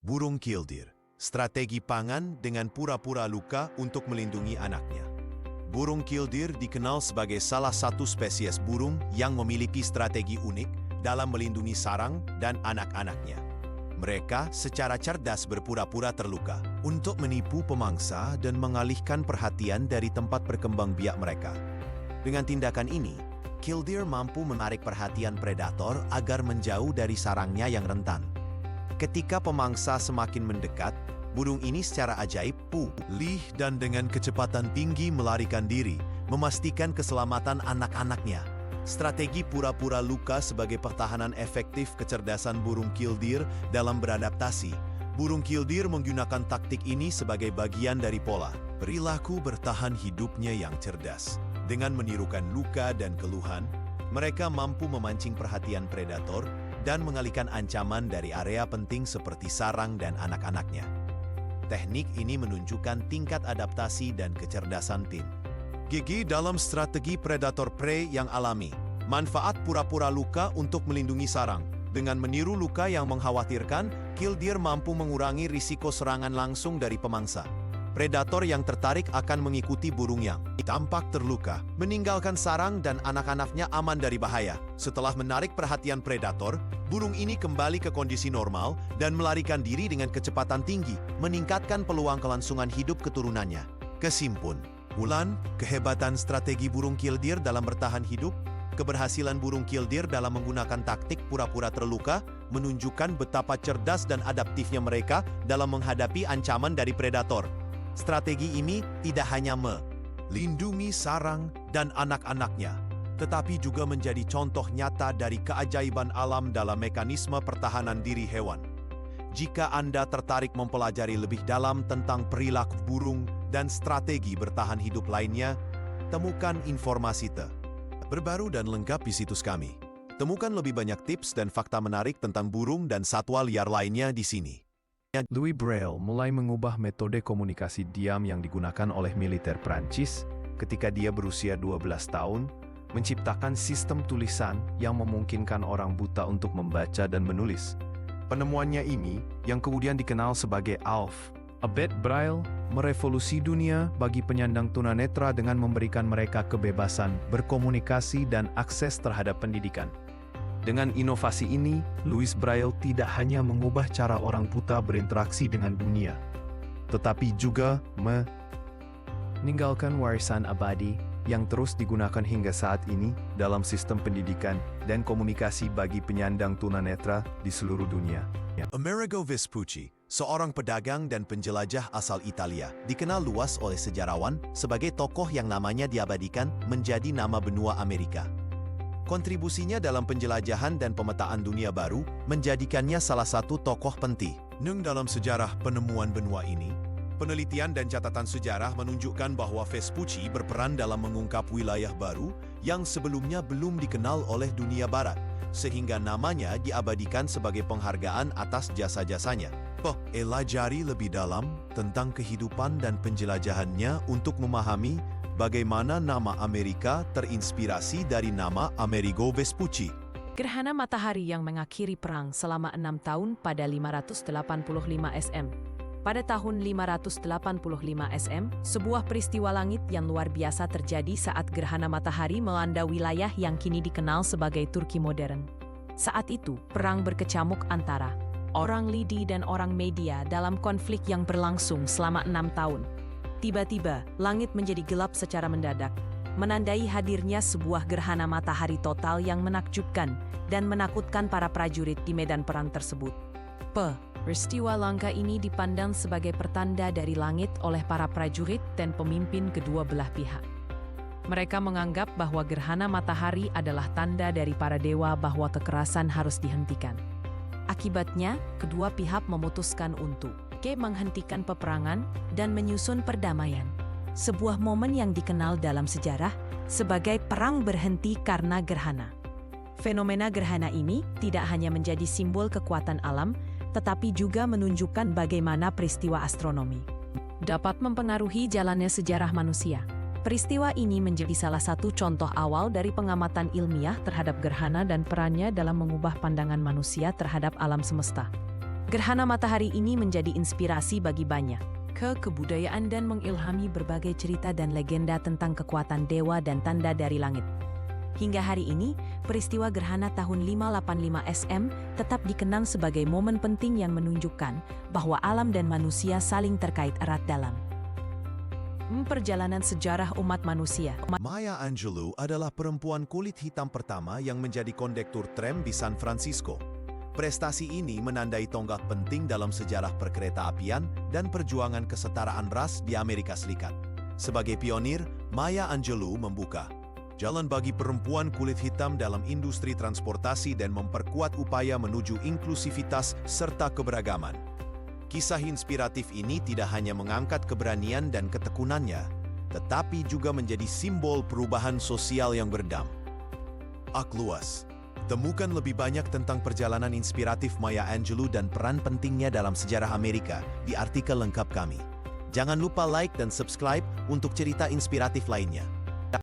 Burung Killdeer, strategi pangan dengan pura-pura luka untuk melindungi anaknya. Burung Killdeer dikenal sebagai salah satu spesies burung yang memiliki strategi unik dalam melindungi sarang dan anak-anaknya. Mereka secara cerdas berpura-pura terluka untuk menipu pemangsa dan mengalihkan perhatian dari tempat berkembang biak mereka. Dengan tindakan ini, Killdeer mampu menarik perhatian predator agar menjauh dari sarangnya yang rentan. Ketika pemangsa semakin mendekat, burung ini secara ajaib pulih dan dengan kecepatan tinggi melarikan diri, memastikan keselamatan anak-anaknya. Strategi pura-pura luka sebagai pertahanan efektif kecerdasan burung Killdeer dalam beradaptasi. Burung Killdeer menggunakan taktik ini sebagai bagian dari pola perilaku bertahan hidupnya yang cerdas. Dengan menirukan luka dan keluhan, mereka mampu memancing perhatian predator dan mengalihkan ancaman dari area penting seperti sarang dan anak-anaknya. Teknik ini menunjukkan tingkat adaptasi dan kecerdasan tim. Gigi dalam strategi predator prey yang alami. Manfaat pura-pura luka untuk melindungi sarang. Dengan meniru luka yang mengkhawatirkan, Killdeer mampu mengurangi risiko serangan langsung dari pemangsa. Predator yang tertarik akan mengikuti burung yang tampak terluka, meninggalkan sarang dan anak-anaknya aman dari bahaya. Setelah menarik perhatian predator, burung ini kembali ke kondisi normal dan melarikan diri dengan kecepatan tinggi, meningkatkan peluang kelangsungan hidup keturunannya. Kesimpulan, kehebatan strategi burung Killdeer dalam bertahan hidup, keberhasilan burung Killdeer dalam menggunakan taktik pura-pura terluka, menunjukkan betapa cerdas dan adaptifnya mereka dalam menghadapi ancaman dari predator. Strategi ini tidak hanya melindungi sarang dan anak-anaknya, tetapi juga menjadi contoh nyata dari keajaiban alam dalam mekanisme pertahanan diri hewan. Jika Anda tertarik mempelajari lebih dalam tentang perilaku burung dan strategi bertahan hidup lainnya, temukan informasi terbaru dan lengkap di situs kami. Temukan lebih banyak tips dan fakta menarik tentang burung dan satwa liar lainnya di sini. Louis Braille mulai mengubah metode komunikasi diam yang digunakan oleh militer Prancis ketika dia berusia 12 tahun, menciptakan sistem tulisan yang memungkinkan orang buta untuk membaca dan menulis. Penemuannya ini, yang kemudian dikenal sebagai Alphabet Braille, merevolusi dunia bagi penyandang tunanetra dengan memberikan mereka kebebasan berkomunikasi dan akses terhadap pendidikan. Dengan inovasi ini, Louis Braille tidak hanya mengubah cara orang buta berinteraksi dengan dunia, tetapi juga meninggalkan warisan abadi yang terus digunakan hingga saat ini dalam sistem pendidikan dan komunikasi bagi penyandang tunanetra di seluruh dunia. Amerigo Vespucci, seorang pedagang dan penjelajah asal Italia, dikenal luas oleh sejarawan sebagai tokoh yang namanya diabadikan menjadi nama benua Amerika. Kontribusinya dalam penjelajahan dan pemetaan dunia baru menjadikannya salah satu tokoh penting dalam sejarah penemuan benua ini. Penelitian dan catatan sejarah menunjukkan bahwa Vespucci berperan dalam mengungkap wilayah baru yang sebelumnya belum dikenal oleh dunia barat, sehingga namanya diabadikan sebagai penghargaan atas jasa-jasanya. Pelajari lebih dalam tentang kehidupan dan penjelajahannya untuk memahami bagaimana nama Amerika terinspirasi dari nama Amerigo Vespucci. Gerhana matahari yang mengakhiri perang selama 6 tahun pada 585 SM. Pada tahun 585 SM, sebuah peristiwa langit yang luar biasa terjadi saat gerhana matahari melanda wilayah yang kini dikenal sebagai Turki modern. Saat itu, perang berkecamuk antara orang Lidi dan orang Media dalam konflik yang berlangsung selama 6 tahun. Tiba-tiba, langit menjadi gelap secara mendadak, menandai hadirnya sebuah gerhana matahari total yang menakjubkan dan menakutkan para prajurit di medan perang tersebut. Peristiwa langka ini dipandang sebagai pertanda dari langit oleh para prajurit dan pemimpin kedua belah pihak. Mereka menganggap bahwa gerhana matahari adalah tanda dari para dewa bahwa kekerasan harus dihentikan. Akibatnya, kedua pihak memutuskan untuk menghentikan peperangan dan menyusun perdamaian. Sebuah momen yang dikenal dalam sejarah sebagai perang berhenti karena gerhana. Fenomena gerhana ini tidak hanya menjadi simbol kekuatan alam, tetapi juga menunjukkan bagaimana peristiwa astronomi dapat mempengaruhi jalannya sejarah manusia. Peristiwa ini menjadi salah satu contoh awal dari pengamatan ilmiah terhadap gerhana dan perannya dalam mengubah pandangan manusia terhadap alam semesta. Gerhana matahari ini menjadi inspirasi bagi banyak kebudayaan dan mengilhami berbagai cerita dan legenda tentang kekuatan dewa dan tanda dari langit. Hingga hari ini, peristiwa gerhana tahun 585 SM tetap dikenang sebagai momen penting yang menunjukkan bahwa alam dan manusia saling terkait erat dalam perjalanan sejarah umat manusia. Maya Angelou adalah perempuan kulit hitam pertama yang menjadi kondektur tram di San Francisco. Prestasi ini menandai tonggak penting dalam sejarah perkereta-apian dan perjuangan kesetaraan ras di Amerika Serikat. Sebagai pionir, Maya Angelou membuka jalan bagi perempuan kulit hitam dalam industri transportasi dan memperkuat upaya menuju inklusivitas serta keberagaman. Kisah inspiratif ini tidak hanya mengangkat keberanian dan ketekunannya, tetapi juga menjadi simbol perubahan sosial yang berdampak luas. Temukan lebih banyak tentang perjalanan inspiratif Maya Angelou dan peran pentingnya dalam sejarah Amerika di artikel lengkap kami. Jangan lupa like dan subscribe untuk cerita inspiratif lainnya.